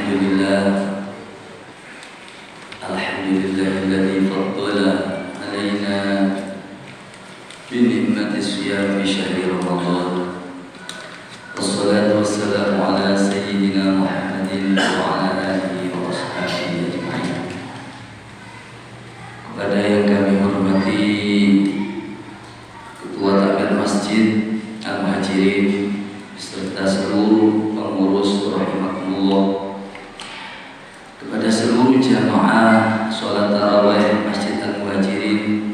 Alhamdulillah Alhamdulillahilladzi faddala alaina bi ni'mati siyami syahri Ramadan. Wassalatu wassalamu ala sayyidina Muhammadin wa ala alihi wa ashabihi ajma'in. Kepada yang kami hormati Ketua Takmir Masjid Al-Muhajirin beserta seluruh pengurus rahimakumullah, kepada seluruh jamaah sholat tarawih Masjid Al-Muhajirin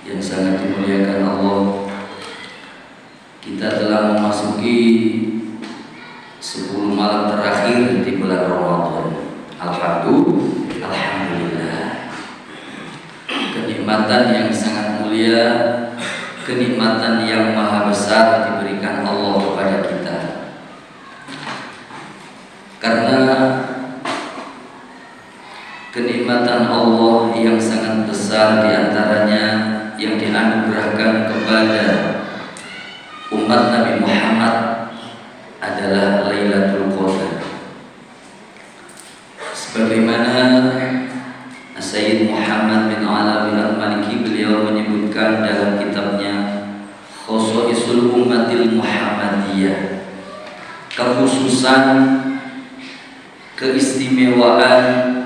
yang sangat dimuliakan Allah, kita telah memasuki 10 malam terakhir di bulan Ramadan. Alhamdulillah, kenikmatan yang sangat mulia, kenikmatan yang maha besar diberikan Allah kepada kita. Karena kenikmatan Allah yang sangat besar diantaranya yang dianugerahkan kepada umat Nabi Muhammad adalah Lailatul Qadar. Sebagaimana Sayyid Muhammad bin Alawi Al-Maliki beliau menyebutkan dalam kitabnya Khosaisul Ummatil Muhammadiyah, kekhususan, keistimewaan,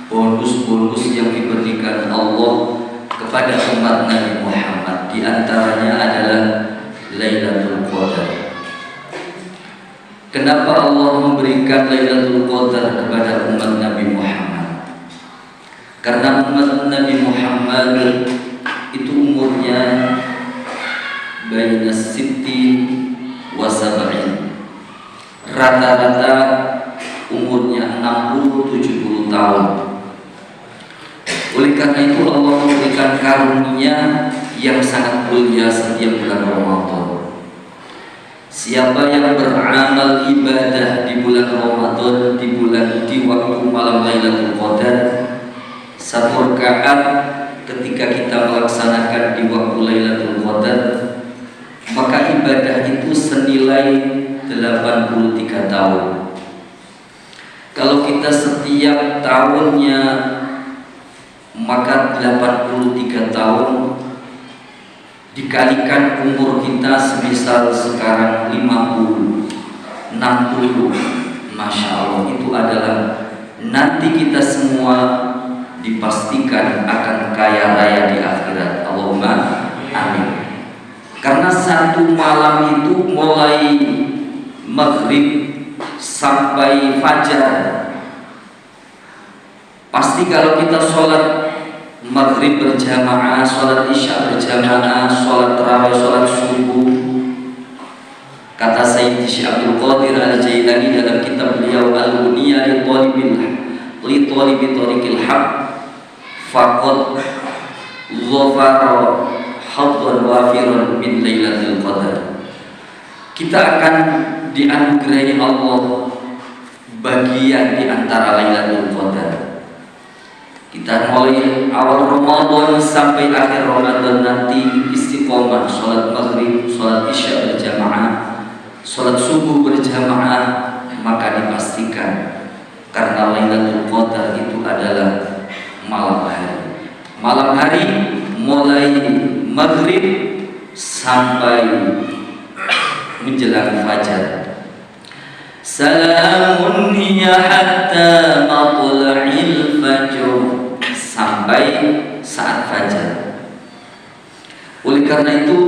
bonus-bonus yang diberikan Allah kepada umat Nabi Muhammad, di antaranya adalah Lailatul Qadar. Kenapa Allah memberikan Lailatul Qadar kepada umat Nabi Muhammad? Karena umat Nabi Muhammad itu umurnya baina sittin wa sab'in, rata-rata umurnya 60-70 tahun. Oleh karena itu Allah memberikan karunia yang sangat mulia setiap bulan Ramadan. Siapa yang beramal ibadah di bulan Ramadan, di waktu malam Lailatul Qadar, 1 rakaat ketika kita melaksanakan di waktu Lailatul Qadar, maka ibadah itu senilai 83 tahun. Kalau kita setiap tahunnya, maka 83 tahun dikalikan umur kita semisal sekarang 50, 60, Masya Allah, itu adalah nanti kita semua dipastikan akan kaya raya di akhirat. Allahumma amin. Karena satu malam itu mulai maghrib sampai fajar, pasti kalau kita sholat maghrib berjamaah, sholat isya berjamaah, sholat tarawih, sholat subuh, kata Sayyid Syekh Abdul Qadir Al-Jailani dalam kitab beliau Al-Uniyah li talibi tariqil haq, faqad dhafara haddan wafiran min Lailatul Qadar. Kita akan dianugerahi Allah bagian di antara Lailatul Qadar. Kita mulai awal Ramadan sampai akhir Ramadan nanti istiqomah, sholat maghrib, sholat isya berjamaah, sholat subuh berjamaah, maka dipastikan karena Lailatul Qadar itu adalah malam hari. Malam hari mulai maghrib sampai menjelang fajar. Salamun hiya hatta matla'il fajr, sampai saat fajar. Oleh karena itu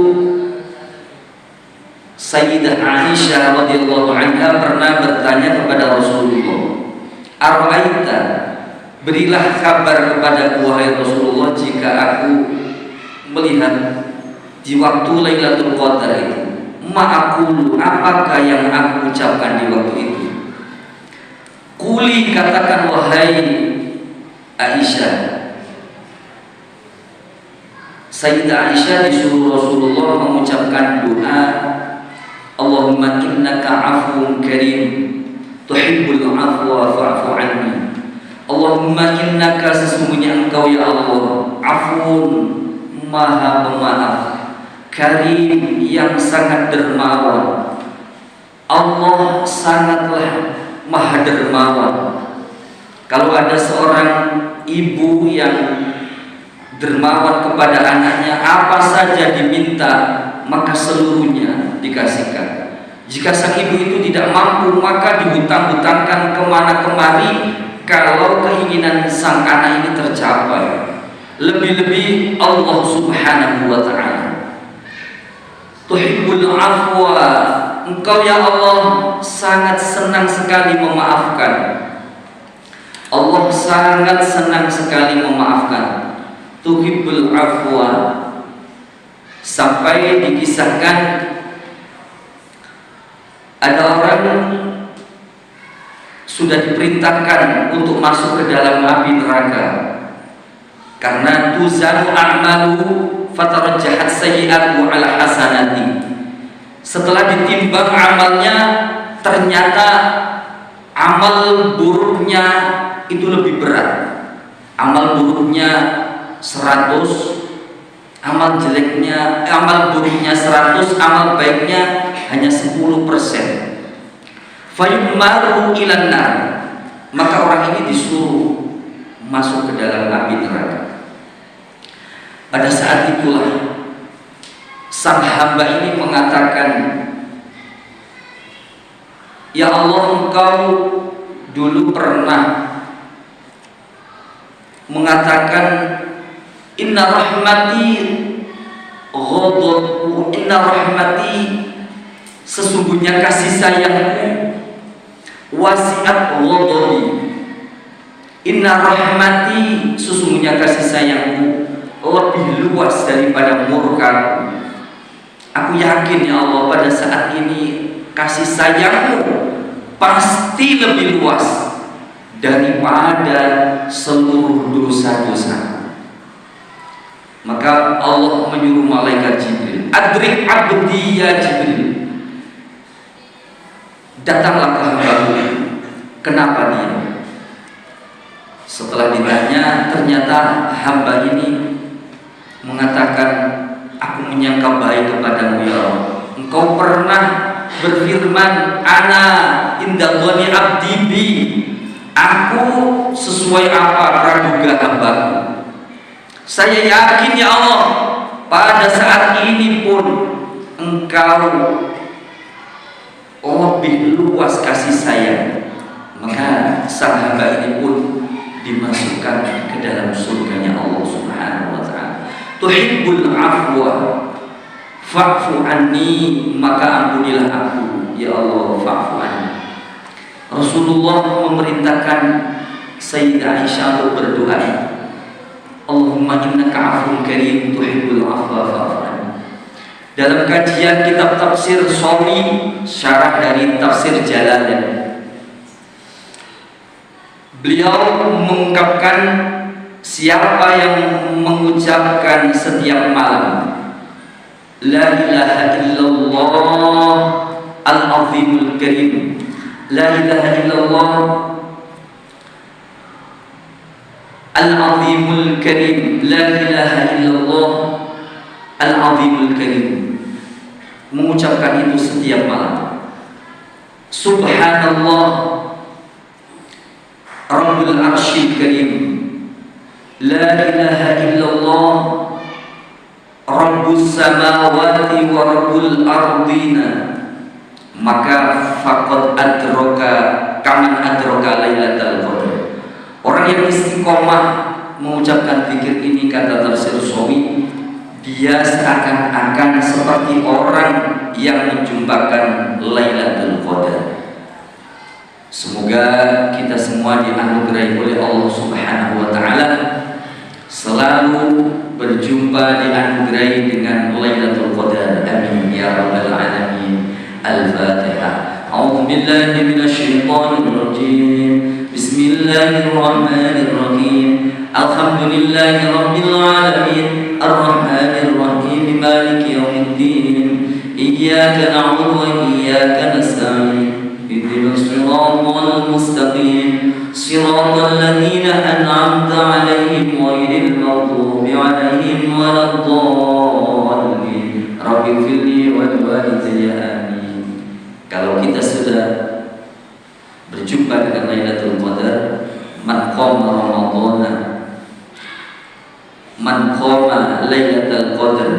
Sayyidah Aisyah radhiyallahu anha pernah bertanya kepada Rasulullah, "Ara'aita, berilah kabar kepada wahai Rasulullah, jika aku melihat di waktu Lailatul Qadar itu, ma'akulu, apakah yang aku ucapkan di waktu itu?" Quli, katakan wahai Aisyah. Sayyidah Aisyah disuruh Rasulullah mengucapkan doa, Allahumma innaka afuwun karim tuhibbul afwa fa'fu anni. Allahumma innaka, sesungguhnya engkau ya Allah, afuwun, maha pemaaf, karim, yang sangat dermawan. Allah sangatlah Maha dermawan. Kalau ada seorang ibu yang dermawan kepada anaknya, apa saja diminta maka seluruhnya dikasihkan. Jika sang ibu itu tidak mampu, maka dihutang-hutangkan kemana kemari kalau keinginan sang anak ini tercapai. Lebih-lebih Allah Subhanahu wa ta'ala. Tuhibbul afwa, engkau ya Allah sangat senang sekali memaafkan. Allah sangat senang sekali memaafkan. Tuhibbul afwa, sampai dikisahkan ada orang sudah diperintahkan untuk masuk ke dalam api neraka karena tuzanu a'malu fatarajjahat sayyi'atu ala hasanati. Setelah ditimbang amalnya, ternyata amal buruknya itu lebih berat. Amal buruknya 100, amal buruknya 100, amal baiknya hanya 10%. Fayumaru ilan nar, maka orang ini disuruh masuk ke dalam api neraka. Pada saat itulah sang hamba ini mengatakan, ya Allah, engkau dulu pernah mengatakan inna rahmati ghadabku, inna rahmati, sesungguhnya kasih sayangku, wasi'at ghadabi, inna rahmati, sesungguhnya kasih sayangku lebih luas daripada murkaku. Aku yakin ya Allah, pada saat ini kasih sayangmu pasti lebih luas daripada seluruh dosa-dosa. Maka Allah menyuruh malaikat Jibril, adrik abdi ya Jibril, datanglah ke hambaku. Kenapa dia? Setelah ditanya, ternyata hamba ini mengatakan, aku menyangka baik kepadamu ya Allah. Engkau pernah berfirman, ana indallani abdi bi, aku sesuai apa praduga hambaku. Saya yakin ya Allah, pada saat ini pun engkau lebih luas kasih sayang. Maka sang hamba ini pun dimasukkan ke dalam surganya Allah Subhanahu wa ta'ala. Tuhibbul afwa fa'fu anni, maka ampunilah aku ya Allah, fa'fu anni. Rasulullah memerintahkan Sayyidah Aisyah untuk berdoa, Allahumma innaka afun karim tuhibbul afwa fa'fu anni. Dalam kajian kitab tafsir Shawi, syarah dari tafsir Jalalain, beliau mengungkapkan siapa yang mengucapkan setiap malam la ilaha illallah al-azimul karim, la ilaha illallah al-azimul karim, la ilaha illallah al-azimul karim, mengucapkan itu setiap malam. Subhanallah Rabbul Arsyil Karim, la ilaha illallah Rabbus Samawati wa Rabbul Ardina, maka faqad adraka kaman adraka Lailatul Qadar. Orang yang istiqomah mengucapkan zikir ini, kata tafsir Shawi, dia seakan-akan seperti orang yang menjumpakan Lailatul Qadar. Semoga kita semua dianugerahi oleh Allah Subhanahu wa ta'ala selalu berjumpa, dianugerahi dengan Lailatul Qadar. Amin ya rabbal alamin. Al-Fatihah. A'udzu billahi minasyaitonir rajim. Bismillahirrahmanirrahim. Alhamdulillahi rabbil alamin. Ar-Rahmanir Rahim. Maliki yaumiddin. Iyyaka na'budu wa iyyaka nasta'in. اهدنا الصراط المستقيم صراط الذين أنعمت عليهم غير المغضوب عليهم ولا الضالين رب اغفر لي ولوالدي آمين. Kalau kita sudah berjumpa dengan Lailatul Qadar. Man qama Ramadhana, man qama Lailatul Qadar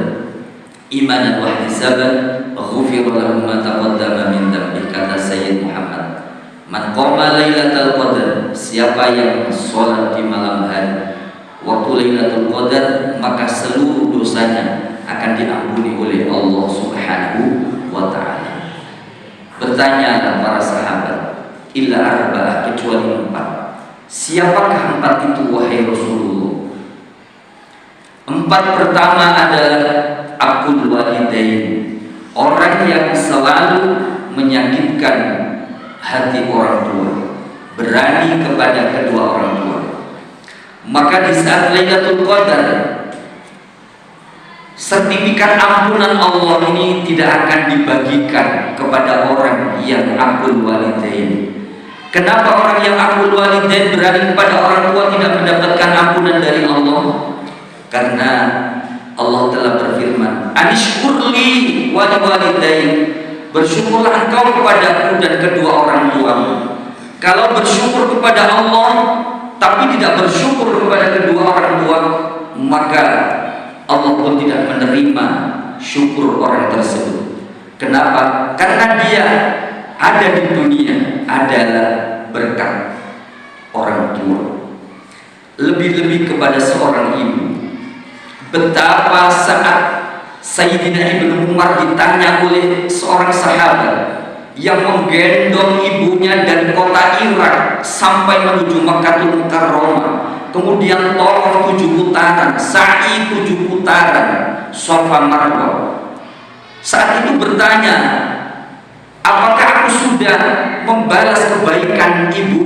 imanan wa ihtisaban ghufira lahu ma taqaddama min dhanbi, kata Sayyid Muhammad. Man qama Lailatul Qadar, siapa yang sholat di malam hari waktu Lailatul Qadar, maka seluruh dosanya akan diampuni oleh Allah Subhanahu wa ta'ala. Bertanyalah para sahabat, illa arba'ah, kecuali 4. Siapakah 4 itu wahai Rasulullah? 4 pertama adalah aqul walidain, orang yang selalu menyakitkan hati orang tua, berani kepada kedua orang tua. Maka di saat Lailatul Qadar, sertifikat ampunan Allah ini tidak akan dibagikan kepada orang yang aqul walidain. Kenapa orang yang aqul walidain berani kepada orang tua tidak mendapatkan ampunan dari Allah? Karena Allah telah berfirman, anishkurli wa walidain, bersyukurlah engkau kepadaku dan kedua orang tuamu. Kalau bersyukur kepada Allah tapi tidak bersyukur kepada kedua orang tua, maka Allah pun tidak menerima syukur orang tersebut. Kenapa? Karena dia ada di dunia adalah berkat orang tua. Lebih-lebih kepada seorang ibu. Betapa saat Sayyidina Ibnu Umar ditanya oleh seorang sahabat yang menggendong ibunya dari kota Irak sampai menuju Makkahul Mukarramah, kemudian tawaf 7 putaran, sa'i 7 putaran, Safa Marwah. Saat itu bertanya, apakah aku sudah membalas kebaikan ibu?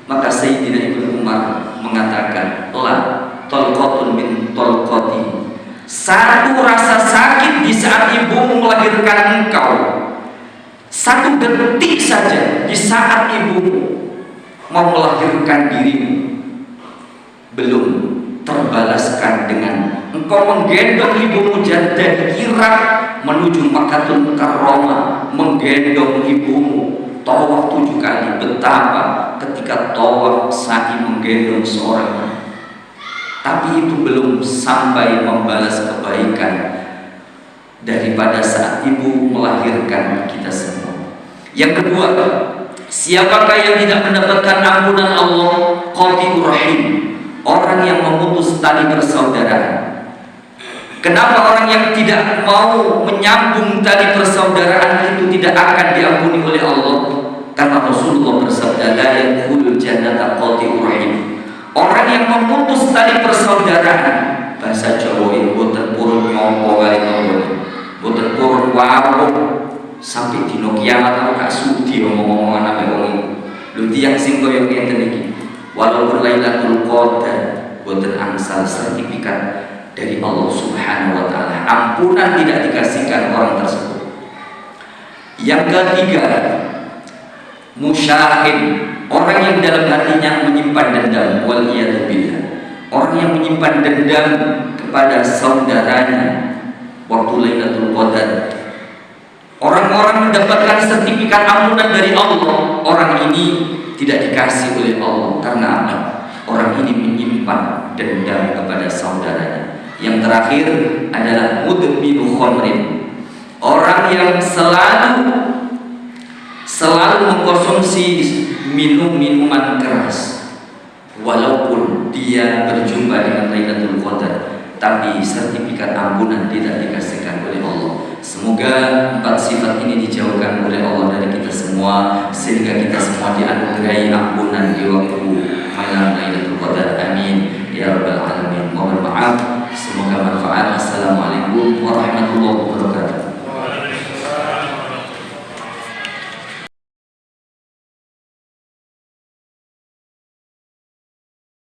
Maka Sayyidina Ibnu Umar mengatakan, la talqatun min talqati, satu rasa sakit di saat ibumu melahirkan engkau, satu detik saja di saat ibumu mau melahirkan dirimu, belum terbalaskan dengan engkau menggendong ibumu dari Irak menuju Makkahul Mukarramah, menggendong ibumu tawaf 7 kali. Betapa ketika tawaf sa'i menggendong seorang, tapi itu belum sampai membalas kebaikan daripada saat ibu melahirkan kita semua. Yang kedua, siapakah yang tidak mendapatkan ampunan Allah? Qati'ur rahim, orang yang memutus tali persaudaraan. Kenapa orang yang tidak mau menyambung tali persaudaraan itu tidak akan diampuni oleh Allah? Karena Rasulullah bersabda, la yadkhulul jannata qati'ur rahim, orang yang memutus tali persaudaraan. Bahasa Jawa ini boten purun nyompo kali ngomong, boten purun warung sampai dino kiamat aku gak sudi ngomong-ngomongan sampai wong iki. Lho tiyang sing koyo ngeten iki, walaupun Lailatul Qadar boten angsal sertifikat dari Allah Subhanahu wa taala, ampunan tidak dikasihkan orang tersebut. Yang ketiga, musyahid, orang yang dalam hatinya menyimpan dendam, wal iyadu billah, orang yang menyimpan dendam kepada saudaranya waktu Lailatul Qadar. Orang-orang mendapatkan sertifikat ampunan dari Allah, orang ini tidak dikasih oleh Allah. Karena apa? Orang ini menyimpan dendam kepada saudaranya. Yang terakhir adalah mudminu khamrin, orang yang selalu mengkonsumsi minuman keras, walaupun dia berjumpa dengan Lailatul Qadar, tapi sertifikat ampunan tidak dikasihkan oleh Allah. Semoga 4 sifat ini dijauhkan oleh Allah dari kita semua, sehingga kita semua dianugerahi ampunan di waktu malam Lailatul Qadar. Amin ya rabbal alamin. Mohon maaf, semoga manfaat. Assalamualaikum warahmatullahi wabarakatuh.